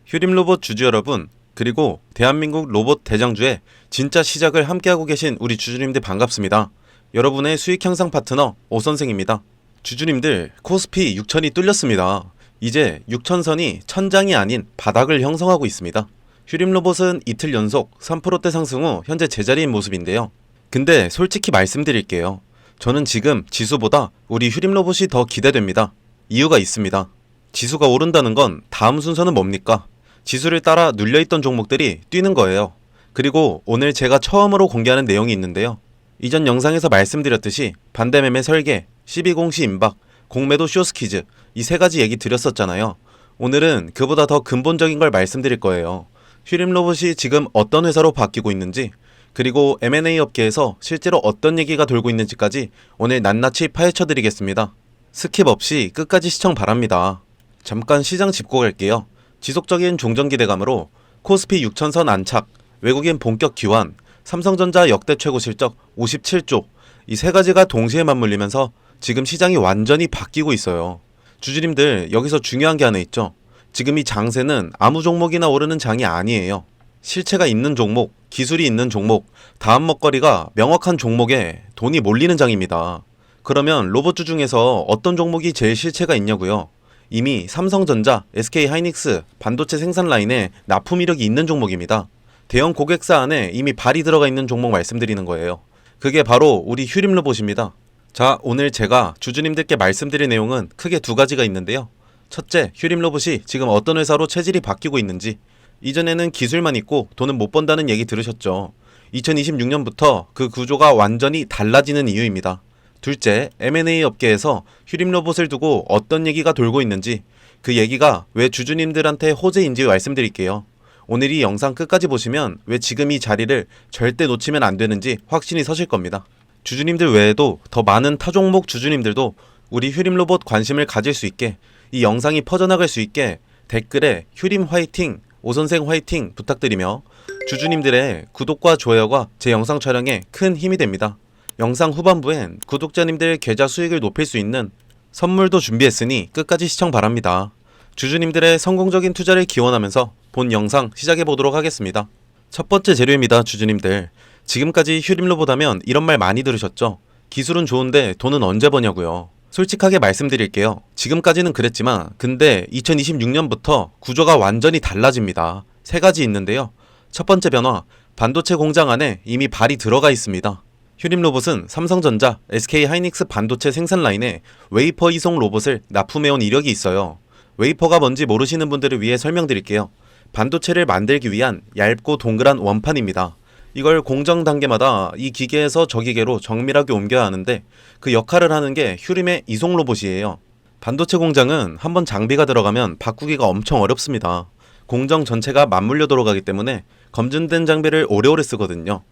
휴림 로봇 주주 여러분, 그리고 대한민국 로봇 대장주의 진짜 시작을 함께하고 계신 우리 주주님들 반갑습니다. 여러분의 수익 향상 파트너 오선생입니다. 주주님들, 코스피 6000이 뚫렸습니다. 이제 6000선이 천장이 아닌 바닥을 형성하고 있습니다. 휴림 로봇은 이틀 연속 3%대 상승 후 현재 제자리인 모습인데요. 근데 솔직히 말씀드릴게요. 저는 지금 지수보다 우리 휴림 로봇이 더 기대됩니다. 이유가 있습니다. 지수가 오른다는 건 다음 순서는 뭡니까? 지수를 따라 눌려있던 종목들이 뛰는 거예요. 그리고 오늘 제가 처음으로 공개하는 내용이 있는데요. 이전 영상에서 말씀드렸듯이 반대매매 설계, 12공시 임박, 공매도 쇼스퀴즈 이 세 가지 얘기 드렸었잖아요. 오늘은 그보다 더 근본적인 걸 말씀드릴 거예요. 휴림 로봇이 지금 어떤 회사로 바뀌고 있는지, 그리고 M&A 업계에서 실제로 어떤 얘기가 돌고 있는지까지 오늘 낱낱이 파헤쳐 드리겠습니다. 스킵 없이 끝까지 시청 바랍니다. 잠깐 시장 짚고 갈게요. 지속적인 종전 기대감으로 코스피 6000선 안착, 외국인 본격 기환, 삼성전자 역대 최고 실적 57조 이 세 가지가 동시에 맞물리면서 지금 시장이 완전히 바뀌고 있어요. 주주님들, 여기서 중요한 게 하나 있죠. 지금 이 장세는 아무 종목이나 오르는 장이 아니에요. 실체가 있는 종목, 기술이 있는 종목, 다음 먹거리가 명확한 종목에 돈이 몰리는 장입니다. 그러면 로봇주 중에서 어떤 종목이 제일 실체가 있냐고요? 이미 삼성전자, SK하이닉스 반도체 생산 라인에 납품 이력이 있는 종목입니다. 대형 고객사 안에 이미 발이 들어가 있는 종목 말씀드리는 거예요. 그게 바로 우리 휴림 로봇입니다. 자, 오늘 제가 주주님들께 말씀드릴 내용은 크게 두 가지가 있는데요. 첫째, 휴림 로봇이 지금 어떤 회사로 체질이 바뀌고 있는지. 이전에는 기술만 있고 돈은 못 번다는 얘기 들으셨죠. 2026년부터 그 구조가 완전히 달라지는 이유입니다. 둘째, M&A 업계에서 휴림 로봇을 두고 어떤 얘기가 돌고 있는지, 그 얘기가 왜 주주님들한테 호재인지 말씀드릴게요. 오늘 이 영상 끝까지 보시면 왜 지금 이 자리를 절대 놓치면 안 되는지 확신이 서실 겁니다. 주주님들 외에도 더 많은 타종목 주주님들도 우리 휴림 로봇 관심을 가질 수 있게, 이 영상이 퍼져나갈 수 있게 댓글에 휴림 화이팅, 오선생 화이팅 부탁드리며 주주님들의 구독과 좋아요가 제 영상 촬영에 큰 힘이 됩니다. 영상 후반부엔 구독자님들 계좌 수익을 높일 수 있는 선물도 준비했으니 끝까지 시청 바랍니다. 주주님들의 성공적인 투자를 기원하면서 본 영상 시작해보도록 하겠습니다. 첫 번째 재료입니다. 주주님들, 지금까지 휴림 로봇 하면 이런 말 많이 들으셨죠? 기술은 좋은데 돈은 언제 버냐고요. 솔직하게 말씀드릴게요. 지금까지는 그랬지만 근데 2026년부터 구조가 완전히 달라집니다. 세 가지 있는데요. 첫 번째 변화, 반도체 공장 안에 이미 발이 들어가 있습니다. 휴림 로봇은 삼성전자, SK하이닉스 반도체 생산 라인에 웨이퍼 이송 로봇을 납품해온 이력이 있어요. 웨이퍼가 뭔지 모르시는 분들을 위해 설명드릴게요. 반도체를 만들기 위한 얇고 동그란 원판입니다. 이걸 공정 단계마다 이 기계에서 저 기계로 정밀하게 옮겨야 하는데 그 역할을 하는 게 휴림의 이송 로봇이에요. 반도체 공장은 한번 장비가 들어가면 바꾸기가 엄청 어렵습니다. 공정 전체가 맞물려 들어가기 때문에 검증된 장비를 오래오래 쓰거든요.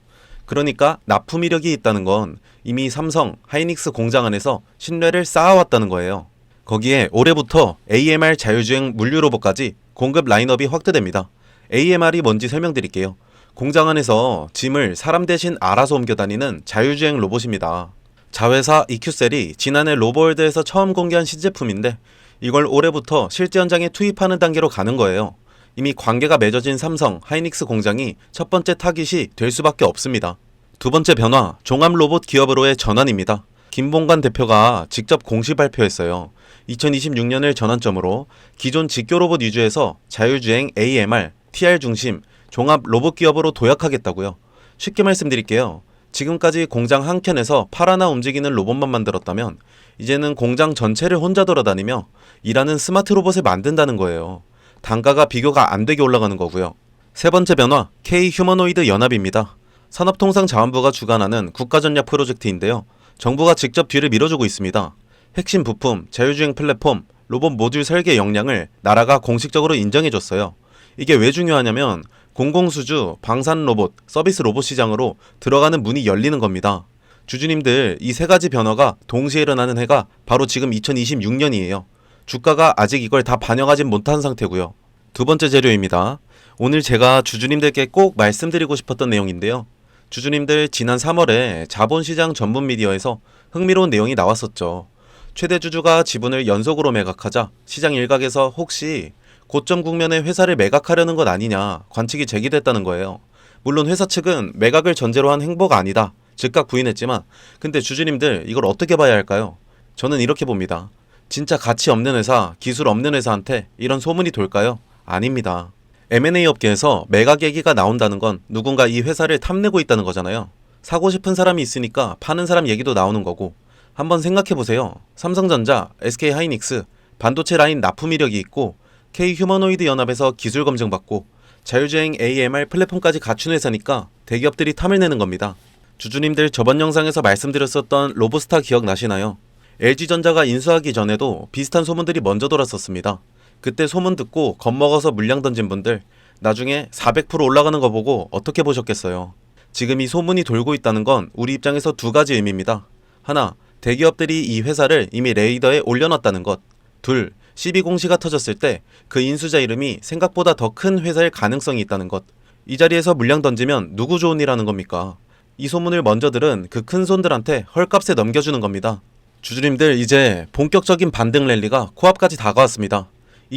그러니까 납품 이력이 있다는 건 이미 삼성, 하이닉스 공장 안에서 신뢰를 쌓아왔다는 거예요. 거기에 올해부터 AMR 자율주행 물류 로봇까지 공급 라인업이 확대됩니다. AMR이 뭔지 설명드릴게요. 공장 안에서 짐을 사람 대신 알아서 옮겨 다니는 자율주행 로봇입니다. 자회사 EQ셀이 지난해 로버월드에서 처음 공개한 신제품인데 이걸 올해부터 실제 현장에 투입하는 단계로 가는 거예요. 이미 관계가 맺어진 삼성, 하이닉스 공장이 첫 번째 타깃이 될 수밖에 없습니다. 두 번째 변화, 종합 로봇 기업으로의 전환입니다. 김봉관 대표가 직접 공시 발표했어요. 2026년을 전환점으로 기존 직교 로봇 위주에서 자율주행 AMR, TR 중심, 종합 로봇 기업으로 도약하겠다고요. 쉽게 말씀드릴게요. 지금까지 공장 한 켠에서 팔 하나 움직이는 로봇만 만들었다면 이제는 공장 전체를 혼자 돌아다니며 일하는 스마트 로봇을 만든다는 거예요. 단가가 비교가 안 되게 올라가는 거고요. 세 번째 변화, K-휴머노이드 연합입니다. 산업통상자원부가 주관하는 국가전략 프로젝트인데요. 정부가 직접 뒤를 밀어주고 있습니다. 핵심 부품, 자율주행 플랫폼, 로봇 모듈 설계 역량을 나라가 공식적으로 인정해줬어요. 이게 왜 중요하냐면 공공수주, 방산 로봇, 서비스 로봇 시장으로 들어가는 문이 열리는 겁니다. 주주님들, 이 세 가지 변화가 동시에 일어나는 해가 바로 지금 2026년이에요. 주가가 아직 이걸 다 반영하진 못한 상태고요. 두 번째 재료입니다. 오늘 제가 주주님들께 꼭 말씀드리고 싶었던 내용인데요. 주주님들, 지난 3월에 자본시장 전문 미디어에서 흥미로운 내용이 나왔었죠. 최대 주주가 지분을 연속으로 매각하자 시장 일각에서 혹시 고점 국면에 회사를 매각하려는 것 아니냐 관측이 제기됐다는 거예요. 물론 회사 측은 매각을 전제로 한 행보가 아니다 즉각 부인했지만, 근데 주주님들 이걸 어떻게 봐야 할까요? 저는 이렇게 봅니다. 진짜 가치 없는 회사, 기술 없는 회사한테 이런 소문이 돌까요? 아닙니다. M&A 업계에서 매각 얘기가 나온다는 건 누군가 이 회사를 탐내고 있다는 거잖아요. 사고 싶은 사람이 있으니까 파는 사람 얘기도 나오는 거고, 한번 생각해보세요. 삼성전자, SK하이닉스, 반도체 라인 납품 이력이 있고 K휴머노이드 연합에서 기술 검증받고 자율주행 AMR 플랫폼까지 갖춘 회사니까 대기업들이 탐을 내는 겁니다. 주주님들 저번 영상에서 말씀드렸었던 로보스타 기억나시나요? LG전자가 인수하기 전에도 비슷한 소문들이 먼저 돌았었습니다. 그때 소문 듣고 겁먹어서 물량 던진 분들 나중에 400% 올라가는 거 보고 어떻게 보셨겠어요? 지금 이 소문이 돌고 있다는 건 우리 입장에서 두 가지 의미입니다. 하나, 대기업들이 이 회사를 이미 레이더에 올려놨다는 것. 둘, 12공시가 터졌을 때 그 인수자 이름이 생각보다 더 큰 회사일 가능성이 있다는 것. 이 자리에서 물량 던지면 누구 좋은 일 하는 겁니까? 이 소문을 먼저 들은 그 큰 손들한테 헐값에 넘겨주는 겁니다. 주주님들 이제 본격적인 반등 랠리가 코앞까지 다가왔습니다.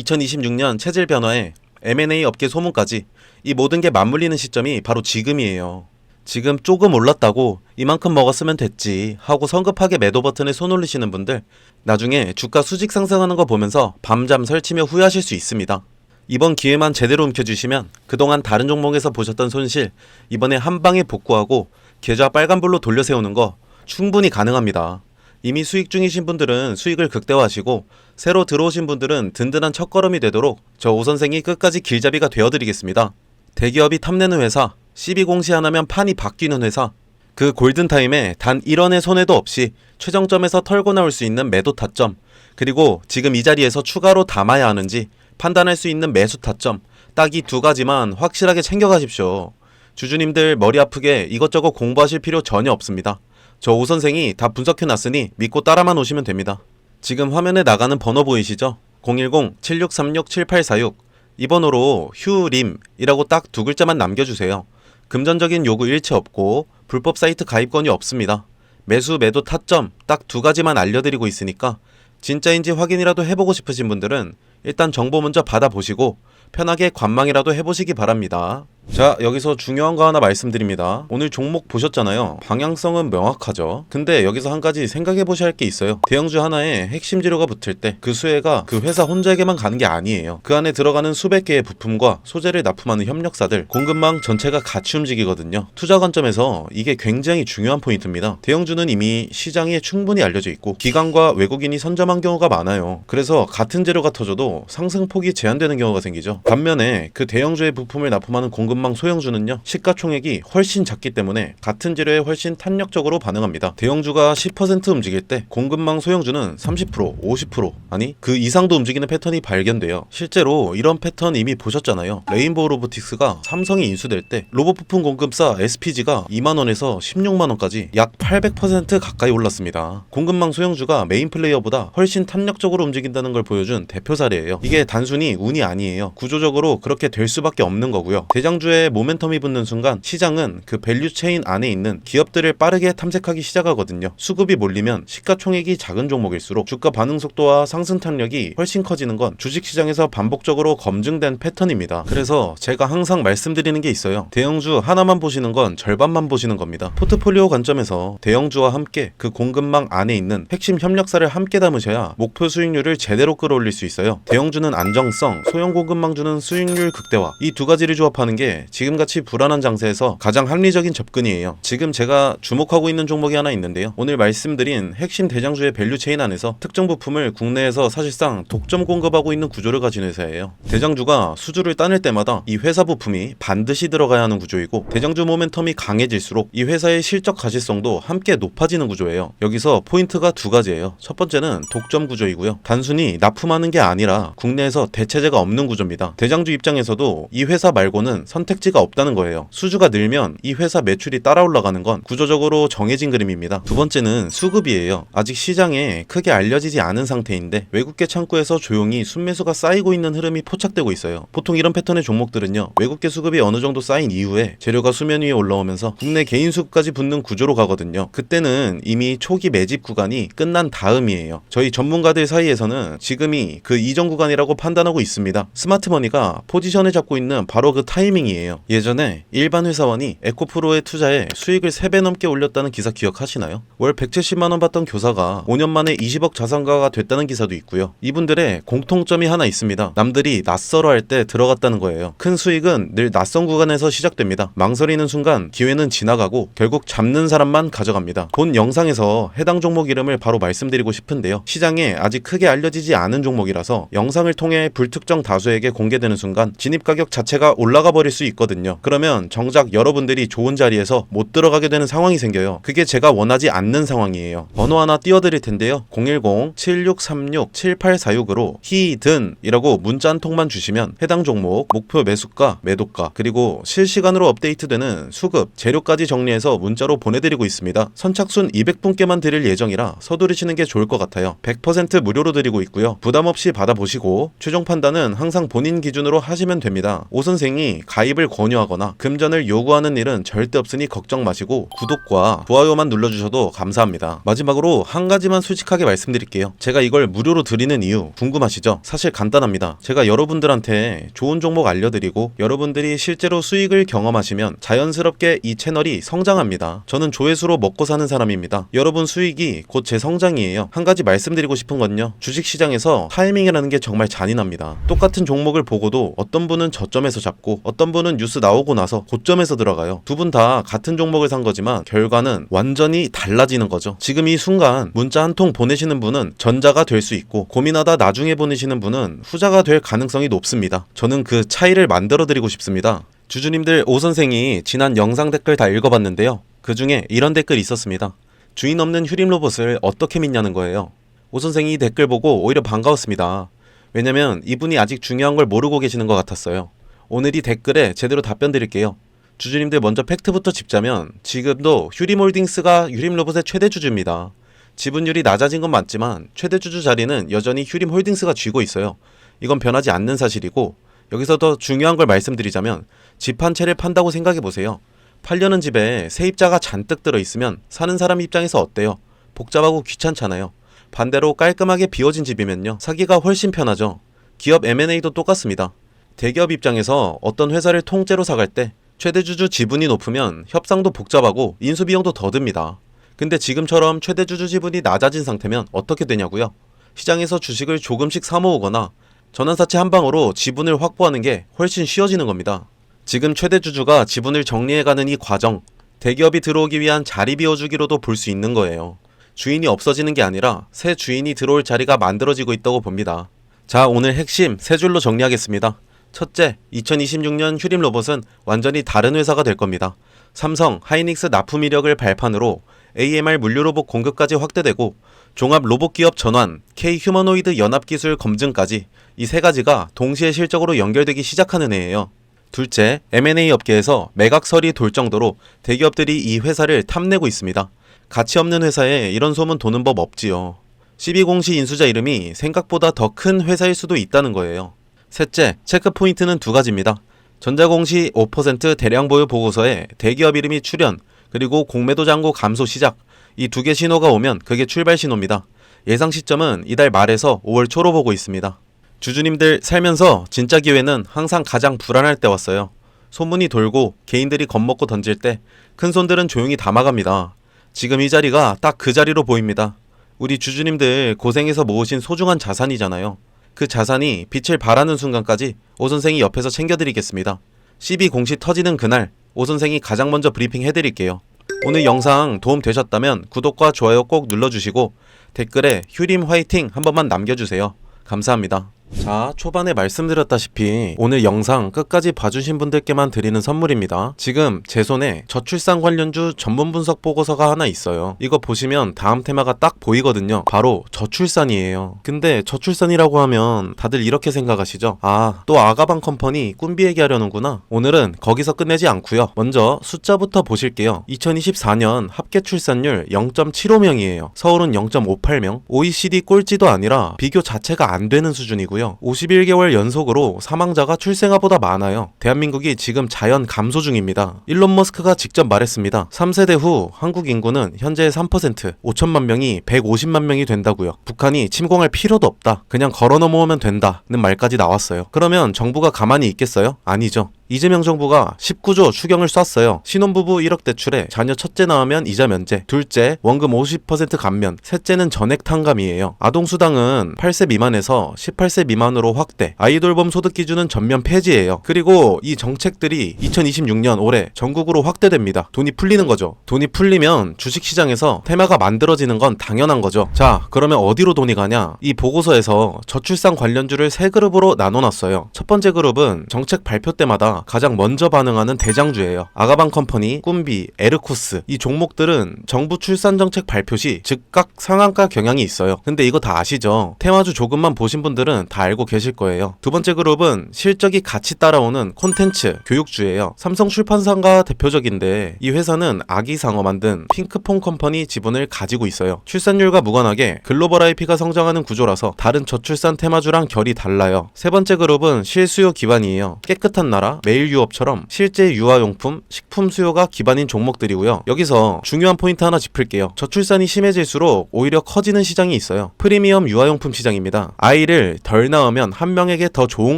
2026년 체질 변화에 M&A 업계 소문까지 이 모든 게 맞물리는 시점이 바로 지금이에요. 지금 조금 올랐다고 이만큼 먹었으면 됐지 하고 성급하게 매도 버튼에 손 올리시는 분들 나중에 주가 수직 상승하는 거 보면서 밤잠 설치며 후회하실 수 있습니다. 이번 기회만 제대로 움켜쥐시면 그동안 다른 종목에서 보셨던 손실 이번에 한 방에 복구하고 계좌 빨간불로 돌려 세우는 거 충분히 가능합니다. 이미 수익 중이신 분들은 수익을 극대화하시고 새로 들어오신 분들은 든든한 첫걸음이 되도록 저 오선생이 끝까지 길잡이가 되어드리겠습니다. 대기업이 탐내는 회사, 12공시 하나면 판이 바뀌는 회사, 그 골든타임에 단 1원의 손해도 없이 최정점에서 털고 나올 수 있는 매도 타점, 그리고 지금 이 자리에서 추가로 담아야 하는지 판단할 수 있는 매수 타점, 딱 이 두 가지만 확실하게 챙겨가십시오. 주주님들 머리 아프게 이것저것 공부하실 필요 전혀 없습니다. 저 오선생이 다 분석해놨으니 믿고 따라만 오시면 됩니다. 지금 화면에 나가는 번호 보이시죠? 010-7636-7846 이 번호로 휴림이라고 딱 두 글자만 남겨주세요. 금전적인 요구 일체 없고 불법 사이트 가입 권유 없습니다. 매수 매도 타점 딱 두 가지만 알려드리고 있으니까 진짜인지 확인이라도 해보고 싶으신 분들은 일단 정보 먼저 받아보시고 편하게 관망이라도 해보시기 바랍니다. 자, 여기서 중요한 거 하나 말씀드립니다. 오늘 종목 보셨잖아요. 방향성은 명확하죠. 근데 여기서 한 가지 생각해 보셔야 할 게 있어요. 대형주 하나에 핵심 재료가 붙을 때 그 수혜가 그 회사 혼자에게만 가는 게 아니에요. 그 안에 들어가는 수백 개의 부품과 소재를 납품하는 협력사들, 공급망 전체가 같이 움직이거든요. 투자 관점에서 이게 굉장히 중요한 포인트입니다. 대형주는 이미 시장에 충분히 알려져 있고 기관과 외국인이 선점한 경우가 많아요. 그래서 같은 재료가 터져도 상승폭이 제한되는 경우가 생기죠. 반면에 그 대형주의 부품을 납품하는 공급망 소형주는요, 시가총액이 훨씬 작기 때문에 같은 재료에 훨씬 탄력적으로 반응합니다. 대형주가 10% 움직일 때 공급망 소형주는 30%, 50% 아니 그 이상도 움직이는 패턴이 발견돼요. 실제로 이런 패턴 이미 보셨잖아요. 레인보우 로보틱스가 삼성이 인수될 때 로봇 부품 공급사 SPG가 2만원에서 16만원까지 약 800% 가까이 올랐습니다. 공급망 소형주가 메인 플레이어보다 훨씬 탄력적으로 움직인다는 걸 보여준 대표 사례예요. 이게 단순히 운이 아니에요. 구조적으로 그렇게 될 수밖에 없는 거고요. 대장주에 모멘텀이 붙는 순간 시장은 그 밸류체인 안에 있는 기업들을 빠르게 탐색하기 시작하거든요. 수급이 몰리면 시가총액이 작은 종목일수록 주가 반응 속도와 상승 탄력이 훨씬 커지는 건 주식시장에서 반복적으로 검증된 패턴입니다. 그래서 제가 항상 말씀드리는 게 있어요. 대형주 하나만 보시는 건 절반만 보시는 겁니다. 포트폴리오 관점에서 대형주와 함께 그 공급망 안에 있는 핵심 협력사를 함께 담으셔야 목표 수익률을 제대로 끌어올릴 수 있어요. 대형주는 안정성, 소형 공급망주는 수익률 극대화, 이 두 가지를 조합하는 게 지금같이 불안한 장세에서 가장 합리적인 접근이에요. 지금 제가 주목하고 있는 종목이 하나 있는데요. 오늘 말씀드린 핵심 대장주의 밸류체인 안에서 특정 부품을 국내에서 사실상 독점 공급하고 있는 구조를 가진 회사예요. 대장주가 수주를 따낼 때마다 이 회사 부품이 반드시 들어가야 하는 구조이고, 대장주 모멘텀이 강해질수록 이 회사의 실적 가시성도 함께 높아지는 구조예요. 여기서 포인트가 두 가지예요. 첫 번째는 독점 구조이고요. 단순히 납품하는 게 아니라 국내에서 대체제가 없는 구조입니다. 대장주 입장에서도 이 회사 말고는 선택지가 없다는 거예요. 수주가 늘면 이 회사 매출이 따라 올라가는 건 구조적으로 정해진 그림입니다. 두 번째는 수급이에요. 아직 시장에 크게 알려지지 않은 상태인데 외국계 창구에서 조용히 순매수가 쌓이고 있는 흐름이 포착되고 있어요. 보통 이런 패턴의 종목들은요, 외국계 수급이 어느 정도 쌓인 이후에 재료가 수면 위에 올라오면서 국내 개인 수급까지 붙는 구조로 가거든요. 그때는 이미 초기 매집 구간이 끝난 다음이에요. 저희 전문가들 사이에서는 지금이 그 이전 구간이라고 판단하고 있습니다. 스마트머니가 포지션을 잡고 있는 바로 그 타이밍이에요. 예전에 일반 회사원이 에코프로에 투자해 수익을 3배 넘게 올렸다는 기사 기억하시나요? 월 170만원 받던 교사가 5년 만에 20억 자산가가 됐다는 기사도 있고요. 이분들의 공통점이 하나 있습니다. 남들이 낯설어 할 때 들어갔다는 거예요. 큰 수익은 늘 낯선 구간에서 시작됩니다. 망설이는 순간 기회는 지나가고 결국 잡는 사람만 가져갑니다. 본 영상에서 해당 종목 이름을 바로 말씀드리고 싶은데요. 시장에 아직 크게 알려지지 않은 종목이라서 영상을 통해 불특정 다수에게 공개되는 순간 진입 가격 자체가 올라가 버릴 수 있거든요. 그러면 정작 여러분들이 좋은 자리에서 못 들어가게 되는 상황이 생겨요. 그게 제가 원하지 않는 상황이에요. 번호 하나 띄워드릴 텐데요. 010-7636-7846으로 히든이라고 문자 한 통만 주시면 해당 종목 목표 매수가, 매도가, 그리고 실시간으로 업데이트되는 수급, 재료까지 정리해서 문자로 보내드리고 있습니다. 선착순 200분께만 드릴 예정이라 서두르시는 게 좋을 것 같아요. 100% 무료로 드리고 있고요. 부담 없이 받아보시고 최종 판단은 항상 본인 기준으로 하시면 됩니다. 오 선생이 가입을 권유하거나 금전을 요구하는 일은 절대 없으니 걱정 마시고 구독과 좋아요만 눌러주셔도 감사합니다. 마지막으로 한 가지만 솔직하게 말씀드릴게요. 제가 이걸 무료로 드리는 이유 궁금하시죠? 사실 간단합니다. 제가 여러분들한테 좋은 종목 알려드리고 여러분들이 실제로 수익을 경험하시면 자연스럽게 이 채널이 성장합니다. 저는 조회수로 먹고 사는 사람입니다. 여러분 수익이 곧 제 성장이에요. 한 가지 말씀드리고 싶은 건요, 주식시장에서 타이밍이라는 게 정말 잔인합니다. 똑같은 종목을 보고도 어떤 분은 저점에서 잡고 어떤 분은 뉴스 나오고 나서 고점에서 들어가요. 두 분 다 같은 종목을 산 거지만 결과는 완전히 달라지는 거죠. 지금 이 순간 문자 한 통 보내시는 분은 전자가 될 수 있고 고민하다 나중에 보내시는 분은 후자가 될 가능성이 높습니다. 저는 그 차이를 만들어 드리고 싶습니다. 주주님들, 오 선생이 지난 영상 댓글 다 읽어봤는데요. 그 중에 이런 댓글이 있었습니다. 주인 없는 휴림 로봇을 어떻게 믿냐는 거예요. 오 선생이 이 댓글 보고 오히려 반가웠습니다. 왜냐면 이분이 아직 중요한 걸 모르고 계시는 것 같았어요. 오늘 이 댓글에 제대로 답변 드릴게요. 주주님들, 먼저 팩트부터 짚자면 지금도 휴림홀딩스가 휴림로봇의 최대 주주입니다. 지분율이 낮아진 건 맞지만 최대 주주 자리는 여전히 휴림홀딩스가 쥐고 있어요. 이건 변하지 않는 사실이고, 여기서 더 중요한 걸 말씀드리자면 집 한 채를 판다고 생각해보세요. 팔려는 집에 세입자가 잔뜩 들어있으면 사는 사람 입장에서 어때요? 복잡하고 귀찮잖아요. 반대로 깔끔하게 비워진 집이면요, 사기가 훨씬 편하죠. 기업 M&A도 똑같습니다. 대기업 입장에서 어떤 회사를 통째로 사갈 때 최대주주 지분이 높으면 협상도 복잡하고 인수비용도 더 듭니다. 근데 지금처럼 최대주주 지분이 낮아진 상태면 어떻게 되냐고요? 시장에서 주식을 조금씩 사모으거나 전환사채 한 방으로 지분을 확보하는 게 훨씬 쉬워지는 겁니다. 지금 최대주주가 지분을 정리해가는 이 과정, 대기업이 들어오기 위한 자리 비워주기로도 볼 수 있는 거예요. 주인이 없어지는 게 아니라 새 주인이 들어올 자리가 만들어지고 있다고 봅니다. 자, 오늘 핵심 세 줄로 정리하겠습니다. 첫째, 2026년 휴림 로봇은 완전히 다른 회사가 될 겁니다. 삼성, 하이닉스 납품 이력을 발판으로 AMR 물류 로봇 공급까지 확대되고 종합 로봇 기업 전환, K 휴머노이드 연합기술 검증까지 이 세 가지가 동시에 실적으로 연결되기 시작하는 해예요. 둘째, M&A 업계에서 매각설이 돌 정도로 대기업들이 이 회사를 탐내고 있습니다. 가치 없는 회사에 이런 소문 도는 법 없지요. 12공시 인수자 이름이 생각보다 더 큰 회사일 수도 있다는 거예요. 셋째, 체크포인트는 두 가지입니다. 전자공시 5% 대량 보유 보고서에 대기업 이름이 출연, 그리고 공매도 잔고 감소 시작, 이 두 개 신호가 오면 그게 출발 신호입니다. 예상 시점은 이달 말에서 5월 초로 보고 있습니다. 주주님들, 살면서 진짜 기회는 항상 가장 불안할 때 왔어요. 소문이 돌고 개인들이 겁먹고 던질 때 큰 손들은 조용히 담아갑니다. 지금 이 자리가 딱 그 자리로 보입니다. 우리 주주님들 고생해서 모으신 소중한 자산이잖아요. 그 자산이 빛을 발하는 순간까지 오 선생이 옆에서 챙겨드리겠습니다. 12공시 터지는 그날 오 선생이 가장 먼저 브리핑 해드릴게요. 오늘 영상 도움 되셨다면 구독과 좋아요 꼭 눌러주시고 댓글에 휴림 화이팅 한 번만 남겨주세요. 감사합니다. 자, 초반에 말씀드렸다시피 오늘 영상 끝까지 봐주신 분들께만 드리는 선물입니다. 지금 제 손에 저출산 관련주 전문 분석 보고서가 하나 있어요. 이거 보시면 다음 테마가 딱 보이거든요. 바로 저출산이에요. 근데 저출산이라고 하면 다들 이렇게 생각하시죠? 아, 또 아가방 컴퍼니 꿈비 얘기하려는구나. 오늘은 거기서 끝내지 않고요. 먼저 숫자부터 보실게요. 2024년 합계 출산율 0.75명이에요. 서울은 0.58명. OECD 꼴찌도 아니라 비교 자체가 안 되는 수준이고요. 51개월 연속으로 사망자가 출생아보다 많아요. 대한민국이 지금 자연 감소 중입니다. 일론 머스크가 직접 말했습니다. 3세대 후 한국 인구는 현재 3%, 5천만 명이 150만 명이 된다고요. 북한이 침공할 필요도 없다. 그냥 걸어 넘어오면 된다는 말까지 나왔어요. 그러면 정부가 가만히 있겠어요? 아니죠. 이재명 정부가 19조 추경을 쐈어요. 신혼부부 1억 대출에 자녀 첫째 낳으면 이자 면제, 둘째 원금 50% 감면, 셋째는 전액 탕감이에요. 아동수당은 8세 미만에서 18세 미만으로 확대, 아이돌봄 소득 기준은 전면 폐지예요. 그리고 이 정책들이 2026년 올해 전국으로 확대됩니다. 돈이 풀리는 거죠. 돈이 풀리면 주식시장에서 테마가 만들어지는 건 당연한 거죠. 자, 그러면 어디로 돈이 가냐? 이 보고서에서 저출산 관련주를 세 그룹으로 나눠놨어요. 첫 번째 그룹은 정책 발표 때마다 가장 먼저 반응하는 대장주예요. 아가방 컴퍼니, 꿈비, 에르코스 이 종목들은 정부 출산 정책 발표 시 즉각 상한가 경향이 있어요. 근데 이거 다 아시죠? 테마주 조금만 보신 분들은 다 알고 계실 거예요. 두 번째 그룹은 실적이 같이 따라오는 콘텐츠, 교육주예요. 삼성 출판사가 대표적인데 이 회사는 아기상어 만든 핑크퐁 컴퍼니 지분을 가지고 있어요. 출산율과 무관하게 글로벌 IP가 성장하는 구조라서 다른 저출산 테마주랑 결이 달라요. 세 번째 그룹은 실수요 기반이에요. 깨끗한 나라, 매일 유업처럼 실제 유아용품, 식품 수요가 기반인 종목들이고요. 여기서 중요한 포인트 하나 짚을게요. 저출산이 심해질수록 오히려 커지는 시장이 있어요. 프리미엄 유아용품 시장입니다. 아이를 덜 낳으면 한 명에게 더 좋은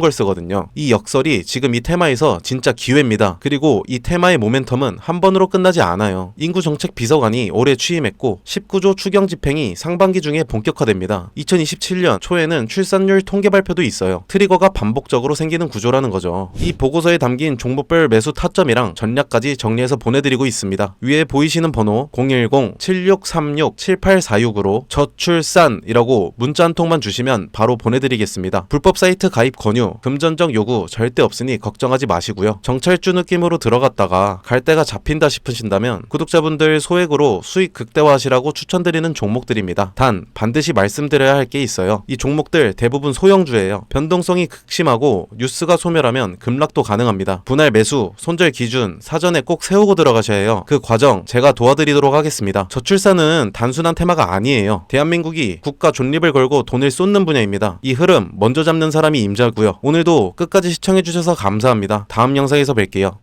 걸 쓰거든요. 이 역설이 지금 이 테마에서 진짜 기회입니다. 그리고 이 테마의 모멘텀은 한 번으로 끝나지 않아요. 인구정책 비서관이 올해 취임했고 19조 추경 집행이 상반기 중에 본격화됩니다. 2027년 초에는 출산율 통계 발표도 있어요. 트리거가 반복적으로 생기는 구조라는 거죠. 이 보고서에 담긴 종목별 매수 타점이랑 전략까지 정리해서 보내드리고 있습니다. 위에 보이시는 번호 010-7636-7846으로 저출산이라고 문자 한 통만 주시면 바로 보내드리겠습니다. 불법 사이트 가입 권유, 금전적 요구 절대 없으니 걱정하지 마시고요. 정찰주 느낌으로 들어갔다가 갈 데가 잡힌다 싶으신다면 구독자분들 소액으로 수익 극대화하시라고 추천드리는 종목들입니다. 단 반드시 말씀드려야 할 게 있어요. 이 종목들 대부분 소형주예요. 변동성이 극심하고 뉴스가 소멸하면 급락도 가능합니다. 분할 매수, 손절 기준 사전에 꼭 세우고 들어가셔야 해요. 그 과정 제가 도와드리도록 하겠습니다. 저출산은 단순한 테마가 아니에요. 대한민국이 국가 존립을 걸고 돈을 쏟는 분야입니다. 이 흐름 먼저 잡는 사람이 임자고요. 오늘도 끝까지 시청해주셔서 감사합니다. 다음 영상에서 뵐게요.